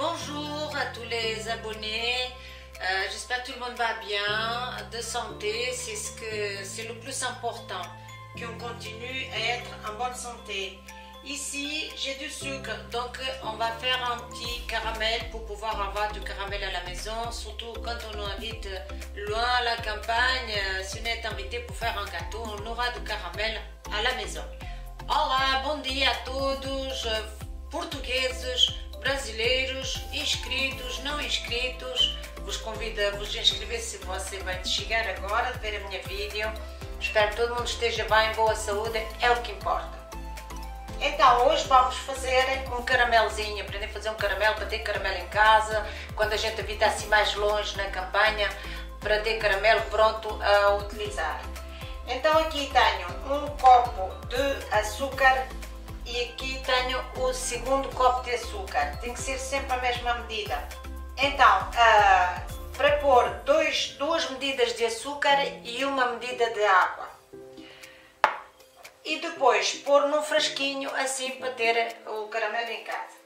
Bonjour à tous les abonnés, j'espère que tout le monde va bien, de santé, c'est le plus important, qu'on continue à être en bonne santé. Ici, j'ai du sucre, donc on va faire un petit caramel pour pouvoir avoir du caramel à la maison, surtout quand on nous invite loin à la campagne, si on est invité pour faire un gâteau, on aura du caramel à la maison. Olá, bom dia a todos, portugueses, brasileiros, inscritos, não inscritos. Vos convido a vos inscrever se você vai chegar agora, ver a minha vídeo. Espero que todo mundo esteja bem, boa saúde, é o que importa. Então hoje vamos fazer um caramelzinho, aprender a fazer um caramelo, para ter caramelo em casa, quando a gente habita assim mais longe na campanha, para ter caramelo pronto a utilizar. Então aqui tenho um copo de açúcar e aqui tenho o segundo copo de açúcar, tem que ser sempre a mesma medida. Então, para pôr duas medidas de açúcar e uma medida de água. E depois pôr num frasquinho assim para ter o caramelo em casa.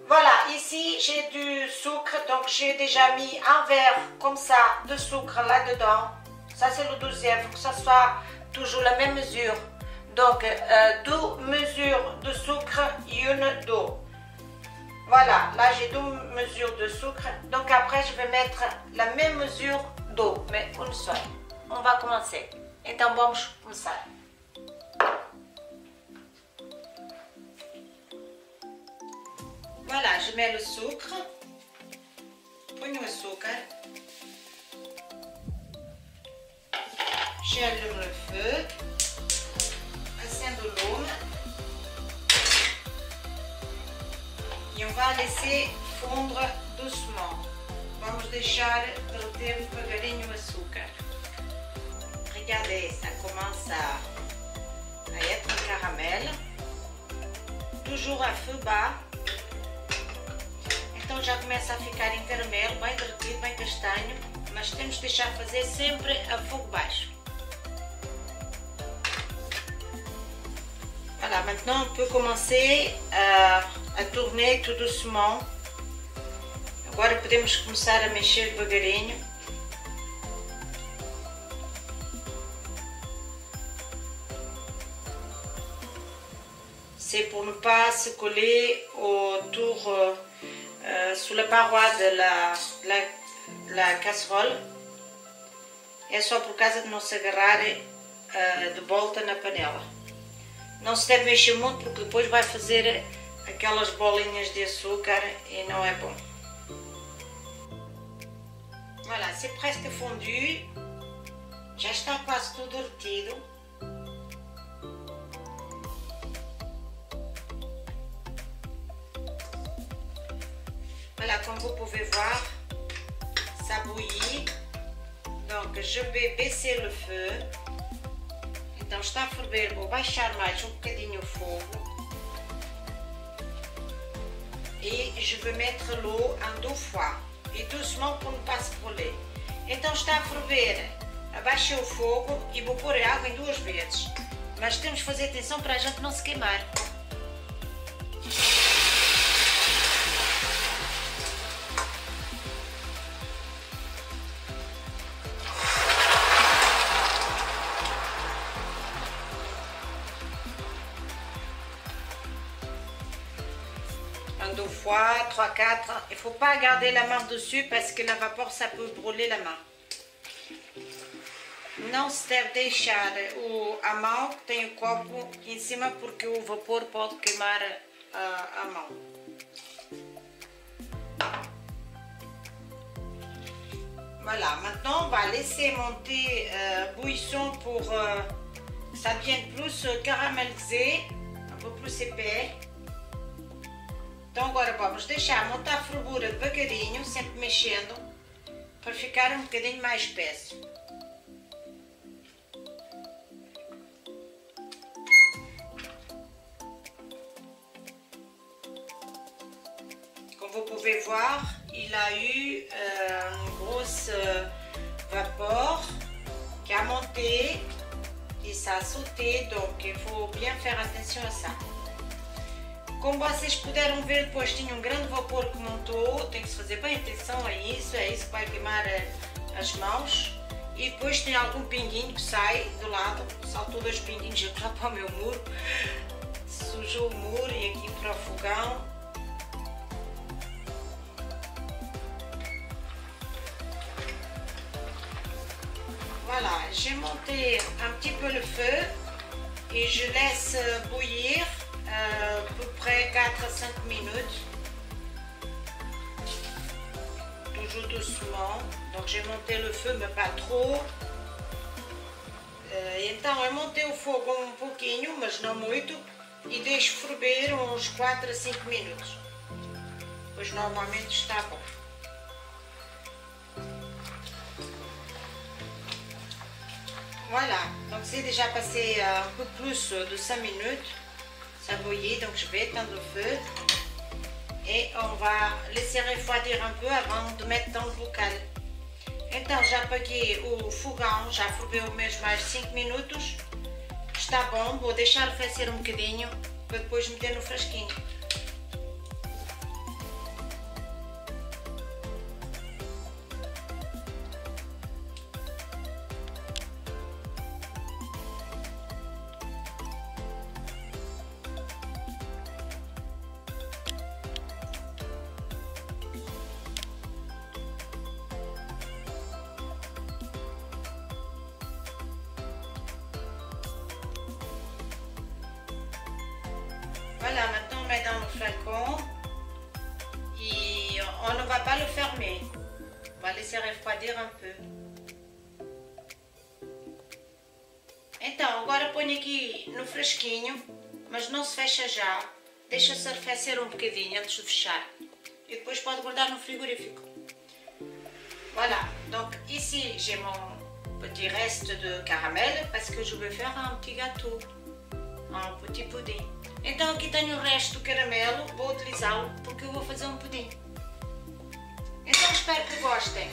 Voilà, ici j'ai du sucre, donc j'ai déjà mis un verre comme ça de sucre là-dedans. Ça c'est le deuxième, il faut que ça soit toujours la même mesure. Donc 2 mesures de sucre et une d'eau. Voilà, là j'ai 2 mesures de sucre. Donc après je vais mettre la même mesure d'eau, mais une seule. On va commencer. Então vamos começar. Voilà, je mets le sucre. Ponho o açúcar. J'allume le feu. Acendo o lume. E on va laisser fondre doucement. Vamos deixar derreter devagarinho o açúcar. Regardez, ça commence à être un caramel. Toujours à feu bas. Então já começa a ficar em caramelo, bem derretido, bem castanho, mas temos de deixar fazer sempre a fogo baixo. Voilà, maintenant on peut commencer a tourner tout doucement. Agora podemos começar a mexer devagarinho. C'est pour ne pas se coller autour sous la paroi de la casserole. É só por causa de não se agarrar de volta na panela. Não se deve mexer muito porque depois vai fazer aquelas bolinhas de açúcar e não é bom. Voilà, c'est presque fondu. Já está quase tudo derretido. Voilà, comme vous pouvez voir, ça bouillit. Donc je vais baisser le feu. Então está a ferver, vou baixar mais um bocadinho o fogo. Et je vais mettre l'eau en 2 fois. E doucement pour ne pas se brûler. Então está a ferver, abaixei o fogo e vou pôr a água em 2 vezes. Mas temos que fazer atenção para a gente não se queimar. En 2 fois, 3, 4. Il ne faut pas garder la main dessus parce que la vapeur, ça peut brûler la main. Não se deve deixar a mão que tem o copo em cima porque o vapor pode queimar a mão. Voilà, maintenant on va laisser monter bouillisson pour que ça devienne plus caramélisé, un peu plus épais. Então agora vamos deixar montar a fervura devagarinho, sempre mexendo, para ficar um bocadinho mais espesso. Comme vous pouvez voir, il a eu une grosse vapeur qui a monté et ça a sauté, donc il faut bien faire attention à ça. Como vocês puderam ver, depois tinha um grande vapor que montou, tem que se fazer bem atenção a isso, é isso que vai queimar as mãos. E depois tem algum pinguinho que sai do lado, saltou 2 pinguinhos aqui lá para o meu muro, sujou o muro e aqui para o fogão. Voilà, j'ai monté un petit peu le feu et je laisse bouillir à peu près 4 à 5 minutes. Toujours doucement. Donc j'ai monté le feu, mais pas trop. Então eu montei o fogo um pouquinho, mas não muito, e deixo ferver uns 4 a 5 minutos. Pois normalmente está bom. Voilà, donc c'est déjà passé un peu plus de 5 minutes. Ça bouillit, donc je vais éteindre le feu. Et on va laisser refroidir un peu avant de mettre dans le bocal. Então já apaguei o fogão, já ferveu mesmo mais 5 minutos. Está bom, vou deixar arrefecer um bocadinho para depois meter no frasquinho. Voilà, maintenant on met dans le flacon et on ne va pas le fermer. On va laisser refroidir un peu. Então, agora põe aqui no frasquinho, mas não se fecha já. Deixa-se arrefecer um bocadinho antes de fechar. E depois pode guardar no frigorífico. Voilà, donc ici j'ai mon petit reste de caramel parce que je vais faire un petit gâteau, un petit pudim. Então aqui tenho o resto do caramelo, vou utilizá-lo porque eu vou fazer um pudim. Então espero que gostem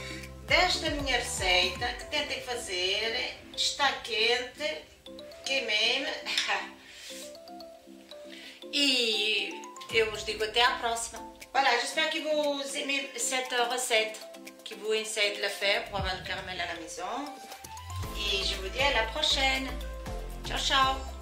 desta minha receita, que tentem fazer, está quente, queimei-me. E eu vos digo até à próxima. Voilà, j'espère que vous aimez cette recette, que vous essayez de la faire pour avoir le caramel à la maison. Et je vous dis à la prochaine. Ciao, ciao.